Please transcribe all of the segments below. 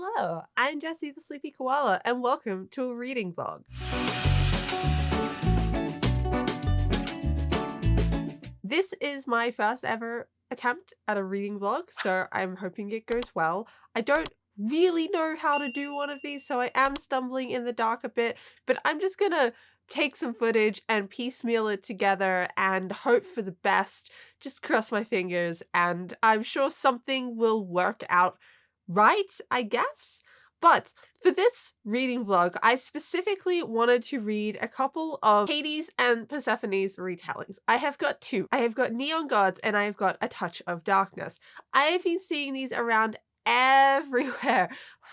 Hello, I'm Jessie the Sleepy Koala, and welcome to a reading vlog. This is my first ever attempt at a reading vlog, so I'm hoping it goes well. I don't really know how to do one of these, so I am stumbling in the dark a bit, but I'm just gonna take some footage and piecemeal it together and hope for the best. Just cross my fingers, and I'm sure something will work out right, I guess. But for this reading vlog, I specifically wanted to read a couple of Hades and Persephone's retellings. I have got two. I have got Neon Gods and I have got A Touch of Darkness. I have been seeing these around everywhere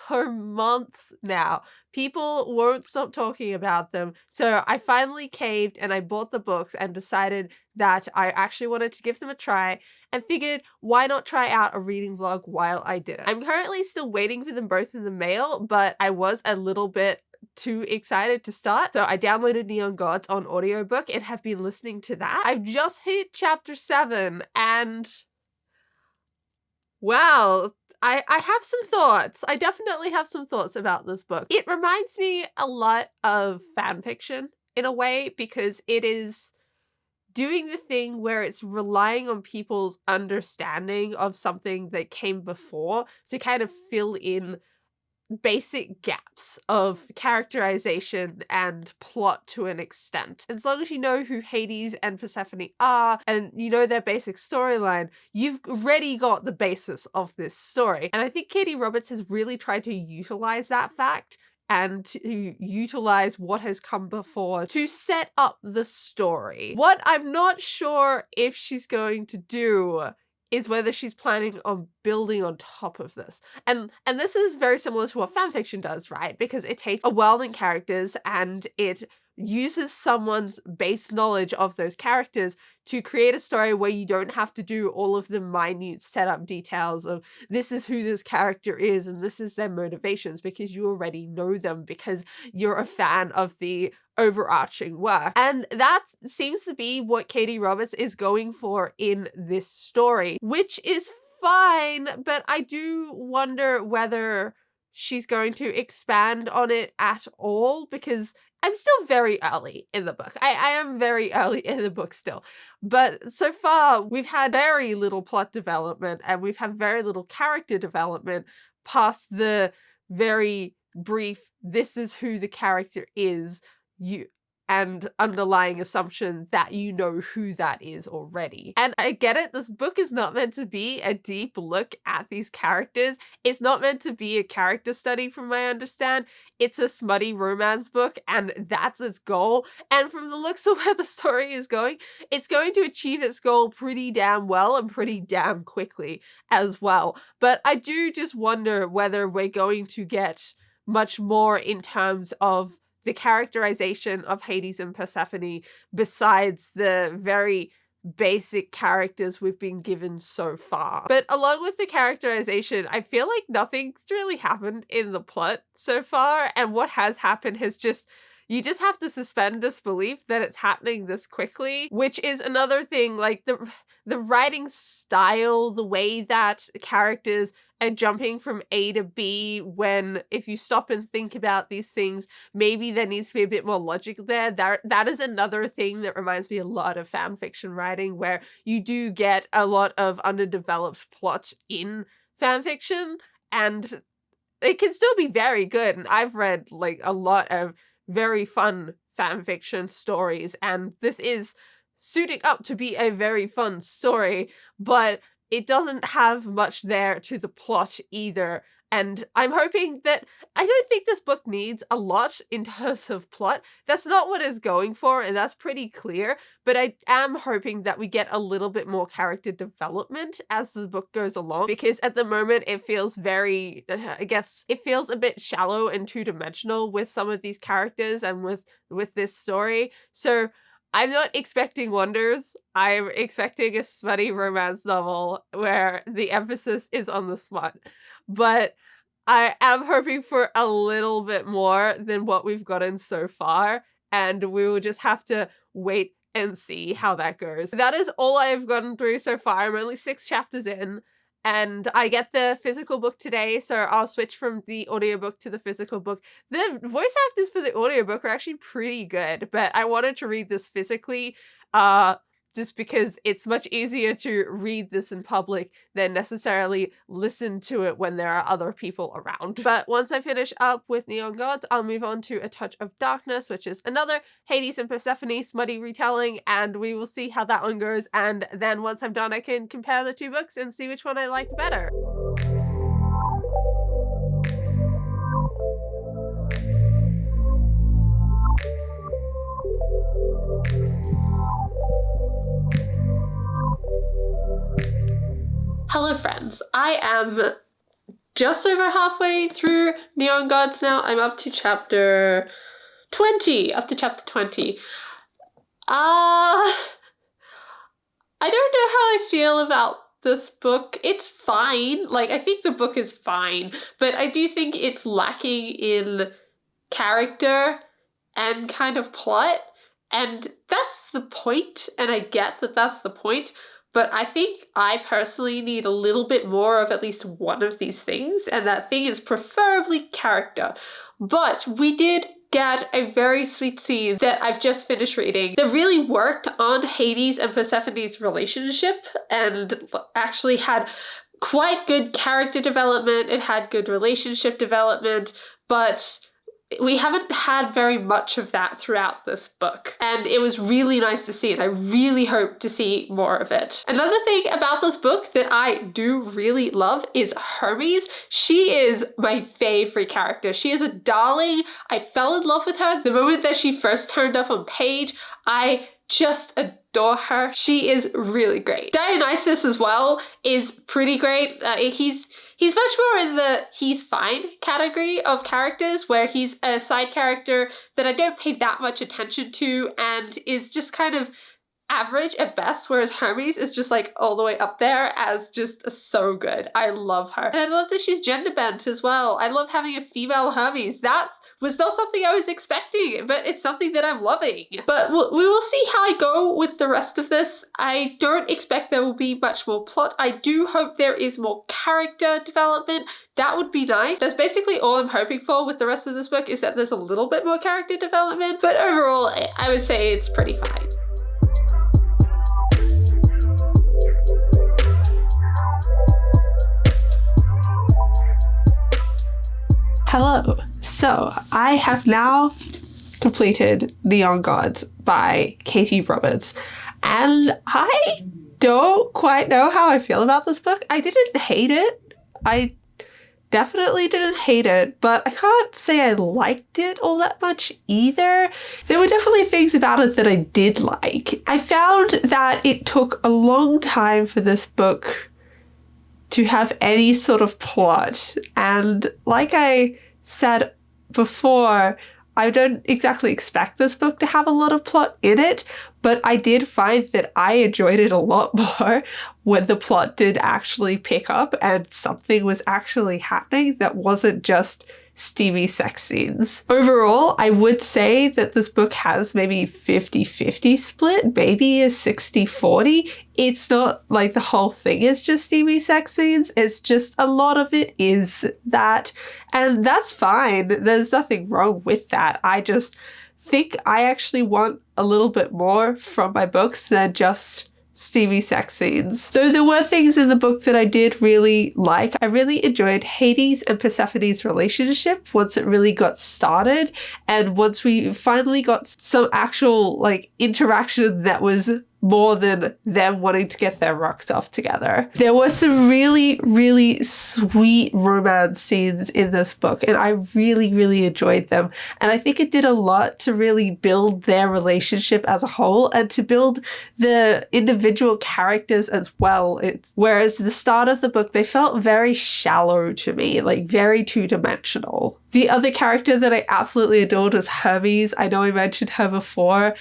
for months now. People won't stop talking about them. So I finally caved and I bought the books and decided that I actually wanted to give them a try and figured why not try out a reading vlog while I did it. I'm currently still waiting for them both in the mail, but I was a little bit too excited to start. So I downloaded Neon Gods on audiobook and have been listening to that. I've just hit chapter 7 and wow, I have some thoughts. I definitely have some thoughts about this book. It reminds me a lot of fan fiction in a way because it is doing the thing where it's relying on people's understanding of something that came before to kind of fill in basic gaps of characterization and plot to an extent. As long as you know who Hades and Persephone are and you know their basic storyline, you've already got the basis of this story. And I think Katee Roberts has really tried to utilize that fact and to utilize what has come before to set up the story. What I'm not sure if she's going to do is whether she's planning on building on top of this. And this is very similar to what fanfiction does, right? Because it takes a world and characters and it uses someone's base knowledge of those characters to create a story where you don't have to do all of the minute setup details of this is who this character is and this is their motivations, because you already know them because you're a fan of the overarching work. And that seems to be what Katee Roberts is going for in this story, which is fine, but I do wonder whether she's going to expand on it at all, because I'm still very early in the book. I am very early in the book still. But so far, we've had very little plot development and we've had very little character development past the very brief, this is who the character is, and underlying assumption that you know who that is already. And I get it, this book is not meant to be a deep look at these characters. It's not meant to be a character study from my understand. It's a smutty romance book and that's its goal. And from the looks of where the story is going, it's going to achieve its goal pretty damn well and pretty damn quickly as well. But I do just wonder whether we're going to get much more in terms of the characterization of Hades and Persephone besides the very basic characters we've been given so far. But along with the characterization, I feel like nothing's really happened in the plot so far, and what has happened has just, you just have to suspend disbelief that it's happening this quickly, which is another thing, like the writing style, the way that characters are jumping from A to B when, if you stop and think about these things, maybe there needs to be a bit more logic there. That is another thing that reminds me a lot of fan fiction writing, where you do get a lot of underdeveloped plot in fan fiction, and it can still be very good. And I've read like a lot of very fun fan fiction stories, and this is suiting up to be a very fun story, but it doesn't have much there to the plot either. And I'm hoping that, I don't think this book needs a lot in terms of plot. That's not what it's going for, and that's pretty clear. But I am hoping that we get a little bit more character development as the book goes along, because at the moment it feels very, I guess, it feels a bit shallow and two-dimensional with some of these characters and with this story. So I'm not expecting wonders. I'm expecting a smutty romance novel where the emphasis is on the smut. But I am hoping for a little bit more than what we've gotten so far, and we will just have to wait and see how that goes. That is all I've gotten through so far. I'm only 6 chapters in, and I get the physical book today, so I'll switch from the audiobook to the physical book. The voice actors for the audiobook are actually pretty good, but I wanted to read this physically, just because it's much easier to read this in public than necessarily listen to it when there are other people around. But once I finish up with Neon Gods, I'll move on to A Touch of Darkness, which is another Hades and Persephone smutty retelling, and we will see how that one goes. And then once I'm done, I can compare the two books and see which one I like better. Hello friends, I am just over halfway through Neon Gods now. I'm up to chapter 20, I don't know how I feel about this book. It's fine, like I think the book is fine, but I do think it's lacking in character and kind of plot, and that's the point, and I get that that's the point. But I think I personally need a little bit more of at least one of these things, and that thing is preferably character. But we did get a very sweet scene that I've just finished reading that really worked on Hades and Persephone's relationship and actually had quite good character development. It had good relationship development, but we haven't had very much of that throughout this book, and it was really nice to see, and I really hope to see more of it. Another thing about this book that I do really love is Hermes. She is my favorite character. She is a darling. I fell in love with her the moment that she first turned up on page. I just adore her. She is really great. Dionysus as well is pretty great. He's much more in the he's fine category of characters, where he's a side character that I don't pay that much attention to and is just kind of average at best, whereas Hermes is just like all the way up there as just so good. I love her. And I love that she's gender bent as well. I love having a female Hermes. That was not something I was expecting, but it's something that I'm loving. But we will see how I go with the rest of this. I don't expect there will be much more plot. I do hope there is more character development. That would be nice. That's basically all I'm hoping for with the rest of this book, is that there's a little bit more character development. But overall, I would say it's pretty fine. Hello. So I have now completed Neon Gods by Katee Roberts, and I don't quite know how I feel about this book. I didn't hate it. I definitely didn't hate it, but I can't say I liked it all that much either. There were definitely things about it that I did like. I found that it took a long time for this book to have any sort of plot, and like I said before, I don't exactly expect this book to have a lot of plot in it, but I did find that I enjoyed it a lot more when the plot did actually pick up and something was actually happening that wasn't just steamy sex scenes. Overall, I would say that this book has maybe 50-50 split, maybe a 60-40. It's not like the whole thing is just steamy sex scenes, it's just a lot of it is that, and that's fine. There's nothing wrong with that. I just think I actually want a little bit more from my books than just steamy sex scenes. So there were things in the book that I did really like. I really enjoyed Hades and Persephone's relationship once it really got started, and once we finally got some actual like interaction that was more than them wanting to get their rocks off together. There were some really, really sweet romance scenes in this book, and I really, really enjoyed them. And I think it did a lot to really build their relationship as a whole and to build the individual characters as well. Whereas the start of the book, they felt very shallow to me, like very two-dimensional. The other character that I absolutely adored was Hermes. I know I mentioned her before,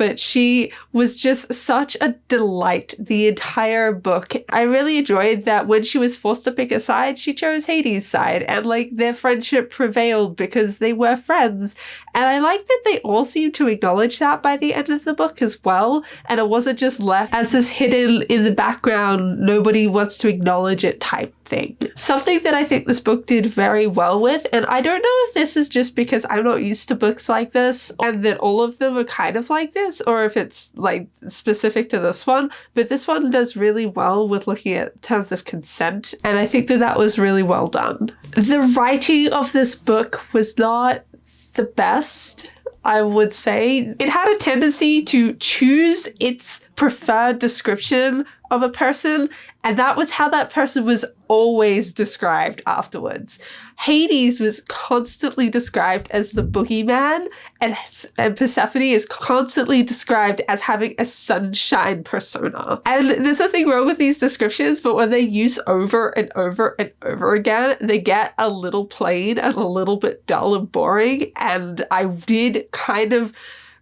but she was just such a delight the entire book. I really enjoyed that when she was forced to pick a side, she chose Hades' side, and like their friendship prevailed because they were friends. And I like that they all seem to acknowledge that by the end of the book as well, and it wasn't just left as this hidden in the background, nobody wants to acknowledge it type thing. Something that I think this book did very well with, and I don't know if this is just because I'm not used to books like this and that all of them are kind of like this, or if it's like specific to this one, but this one does really well with looking at terms of consent, and I think that that was really well done. The writing of this book was not the best, I would say. It had a tendency to choose its preferred description of a person, and that was how that person was always described afterwards. Hades was constantly described as the boogeyman, and Persephone is constantly described as having a sunshine persona. And there's nothing wrong with these descriptions, but when they're used over and over and over again, they get a little plain and a little bit dull and boring. And I did kind of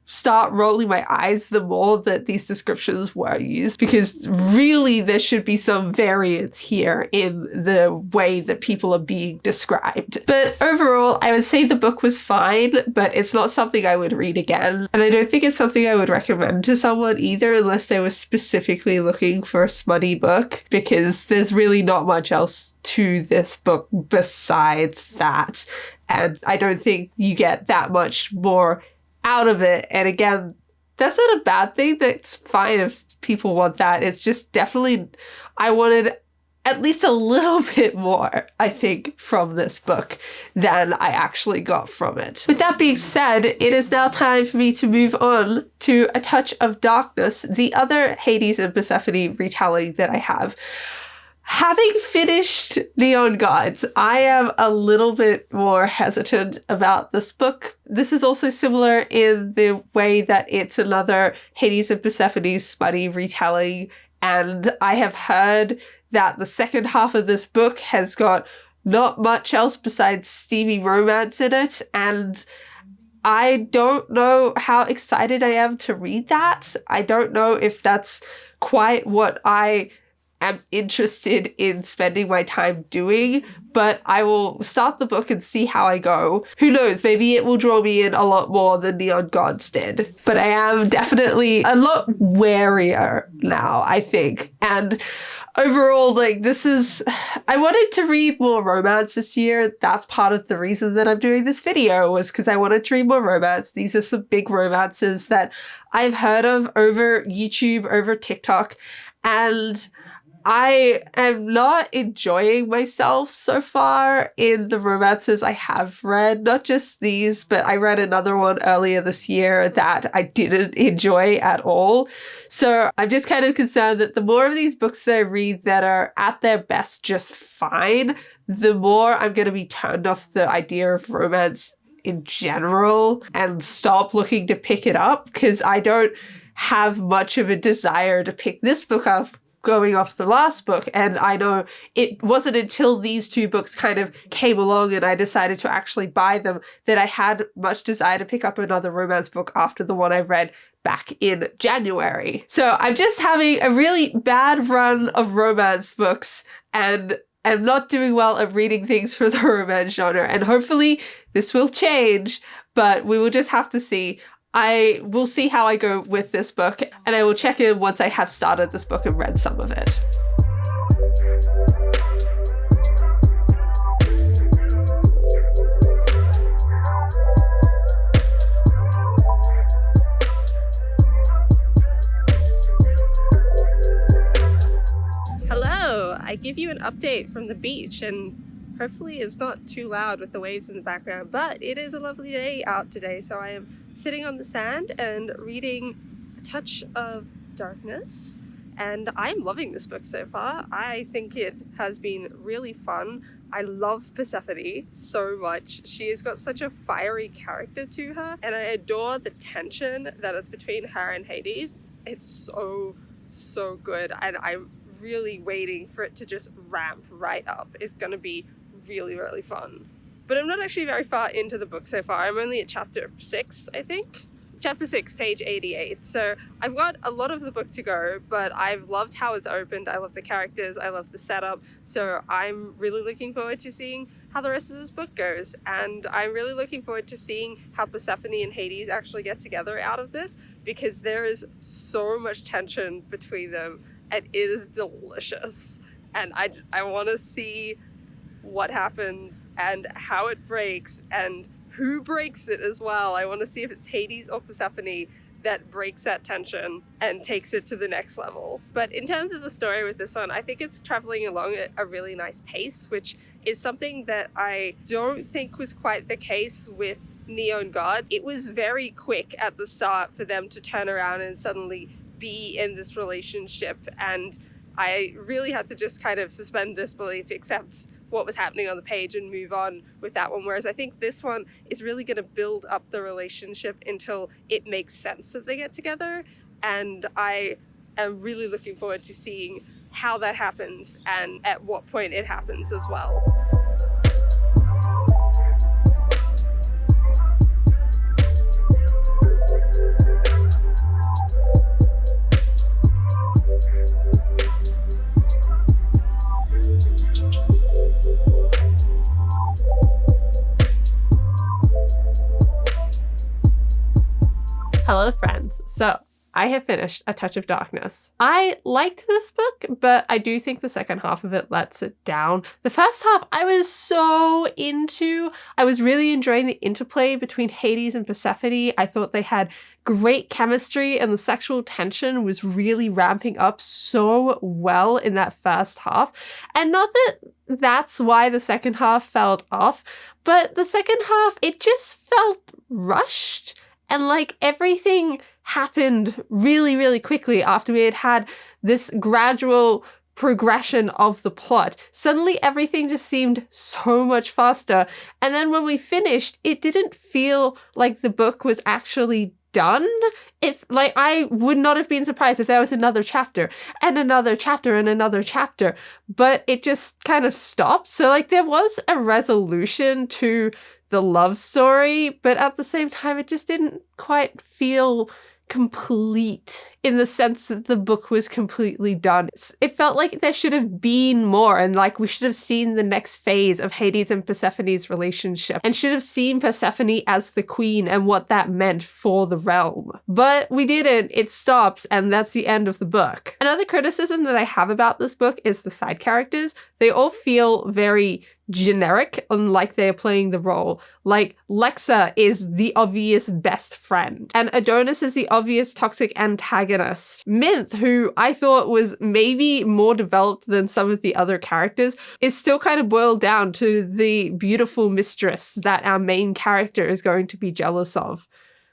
start rolling my eyes the more that these descriptions were used, because really there should be some variance here in the way that people are being described. But overall, I would say the book was fine, but it's not something I would read again. And I don't think it's something I would recommend to someone either, unless they were specifically looking for a smutty book, because there's really not much else to this book besides that. And I don't think you get that much more out of it. And again, that's not a bad thing. That's fine if people want that. It's just definitely, I wanted at least a little bit more, I think, from this book than I actually got from it. With that being said, it is now time for me to move on to A Touch of Darkness, the other Hades and Persephone retelling that I have. Having finished Neon Gods, I am a little bit more hesitant about this book. This is also similar in the way that it's another Hades and Persephone smutty retelling, and I have heard that the second half of this book has got not much else besides steamy romance in it, and I don't know how excited I am to read that. I don't know if that's quite what I am interested in spending my time doing, but I will start the book and see how I go. Who knows, maybe it will draw me in a lot more than Neon Gods did. But I am definitely a lot warier now, I think. And overall, like, I wanted to read more romance this year. That's part of the reason that I'm doing this video, was because I wanted to read more romance. These are some big romances that I've heard of over YouTube, over TikTok, and I am not enjoying myself so far in the romances I have read. Not just these, but I read another one earlier this year that I didn't enjoy at all. So I'm just kind of concerned that the more of these books that I read that are at their best just fine, the more I'm going to be turned off the idea of romance in general and stop looking to pick it up, because I don't have much of a desire to pick this book up going off the last book. And I know it wasn't until these two books kind of came along and I decided to actually buy them that I had much desire to pick up another romance book after the one I read back in January. So I'm just having a really bad run of romance books, and I'm not doing well at reading things for the romance genre. And hopefully this will change, but we will just have to see. I will see how I go with this book, and I will check in once I have started this book and read some of it. Hello! I give you an update from the beach, and hopefully it's not too loud with the waves in the background, but it is a lovely day out today, so I am sitting on the sand and reading A Touch of Darkness, and I'm loving this book so far. I think it has been really fun. I love Persephone so much. She has got such a fiery character to her, and I adore the tension that is between her and Hades. It's so good, and I'm really waiting for it to just ramp right up. It's gonna be really fun. But I'm not actually very far into the book so far. I'm only at chapter 6, I think. Chapter 6, page 88. So I've got a lot of the book to go, but I've loved how it's opened. I love the characters. I love the setup. So I'm really looking forward to seeing how the rest of this book goes. And I'm really looking forward to seeing how Persephone and Hades actually get together out of this, because there is so much tension between them and it is delicious. And I want to see what happens and how it breaks and who breaks it as well. I want to see if it's Hades or Persephone that breaks that tension and takes it to the next level. But in terms of the story with this one, I think it's traveling along at a really nice pace, which is something that I don't think was quite the case with Neon Gods. It was very quick at the start for them to turn around and suddenly be in this relationship, and I really had to just kind of suspend disbelief, accept what was happening on the page and move on with that one. Whereas I think this one is really going to build up the relationship until it makes sense that they get together. And I am really looking forward to seeing how that happens and at what point it happens as well. Hello friends, so I have finished A Touch of Darkness. I liked this book, but I do think the second half of it lets it down. The first half I was so into. I was really enjoying the interplay between Hades and Persephone. I thought they had great chemistry and the sexual tension was really ramping up so well in that first half. And not that that's why the second half felt off, but the second half, it just felt rushed. And like everything happened really, really quickly after we had had this gradual progression of the plot. Suddenly everything just seemed so much faster. And then when we finished, it didn't feel like the book was actually done. If like, I would not have been surprised if there was another chapter and another chapter and another chapter, but it just kind of stopped. So like there was a resolution to the love story, but at the same time, it just didn't quite feel complete in the sense that the book was completely done. It felt like there should have been more, and like we should have seen the next phase of Hades and Persephone's relationship and should have seen Persephone as the queen and what that meant for the realm. But we didn't. It stops, and that's the end of the book. Another criticism that I have about this book is the side characters. They all feel very generic and like they're playing the role. Like Lexa is the obvious best friend and Adonis is the obvious toxic antagonist. Minth, who I thought was maybe more developed than some of the other characters, is still kind of boiled down to the beautiful mistress that our main character is going to be jealous of.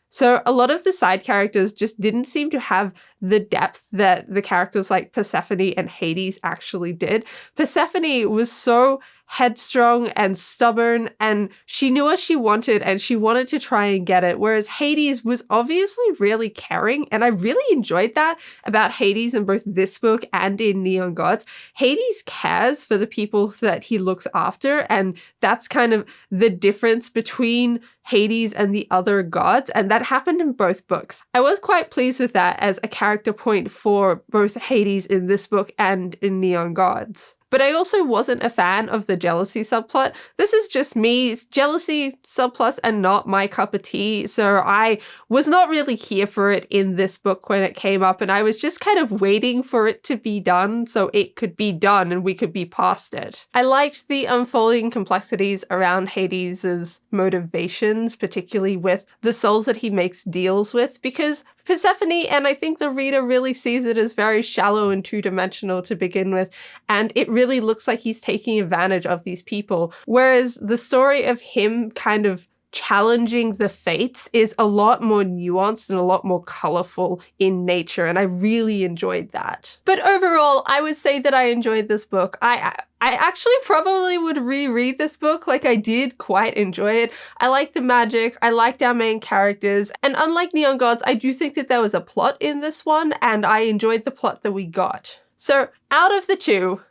So a lot of the side characters just didn't seem to have the depth that the characters like Persephone and Hades actually did. Persephone was so headstrong and stubborn, and she knew what she wanted and she wanted to try and get it, whereas Hades was obviously really caring, and I really enjoyed that about Hades in both this book and in Neon Gods. Hades cares for the people that he looks after, and that's kind of the difference between Hades and the other gods, and that happened in both books. I was quite pleased with that as a character point for both Hades in this book and in Neon Gods. But I also wasn't a fan of the jealousy subplot. This is just me. Jealousy subplots are not my cup of tea, so I was not really here for it in this book when it came up, and I was just kind of waiting for it to be done so it could be done and we could be past it. I liked the unfolding complexities around Hades's motivations, particularly with the souls that he makes deals with, because Persephone, and I think the reader really sees it as very shallow and two-dimensional to begin with, and it really looks like he's taking advantage of these people. Whereas the story of him kind of challenging the fates is a lot more nuanced and a lot more colorful in nature, and I really enjoyed that. But overall, I would say that I enjoyed this book. I actually probably would reread this book. Like, I did quite enjoy it. I liked the magic, I liked our main characters, and unlike Neon Gods, I do think that there was a plot in this one, and I enjoyed the plot that we got. So out of the two,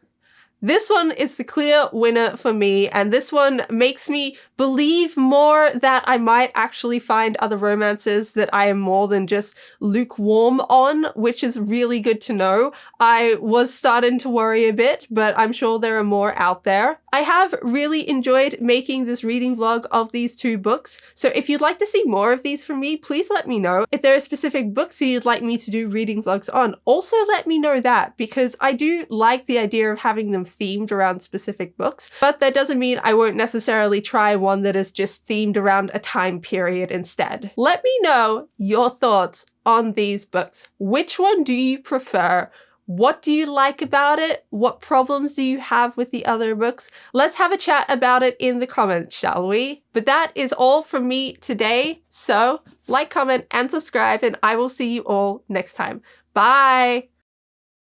this one is the clear winner for me, and this one makes me believe more that I might actually find other romances that I am more than just lukewarm on, which is really good to know. I was starting to worry a bit, but I'm sure there are more out there. I have really enjoyed making this reading vlog of these 2 books, so if you'd like to see more of these from me, please let me know. If there are specific books that you'd like me to do reading vlogs on, also let me know that, because I do like the idea of having them themed around specific books, but that doesn't mean I won't necessarily try one that is just themed around a time period instead. Let me know your thoughts on these books. Which one do you prefer? What do you like about it? What problems do you have with the other books? Let's have a chat about it in the comments, shall we? But that is all from me today. So like, comment, and subscribe, and I will see you all next time. Bye!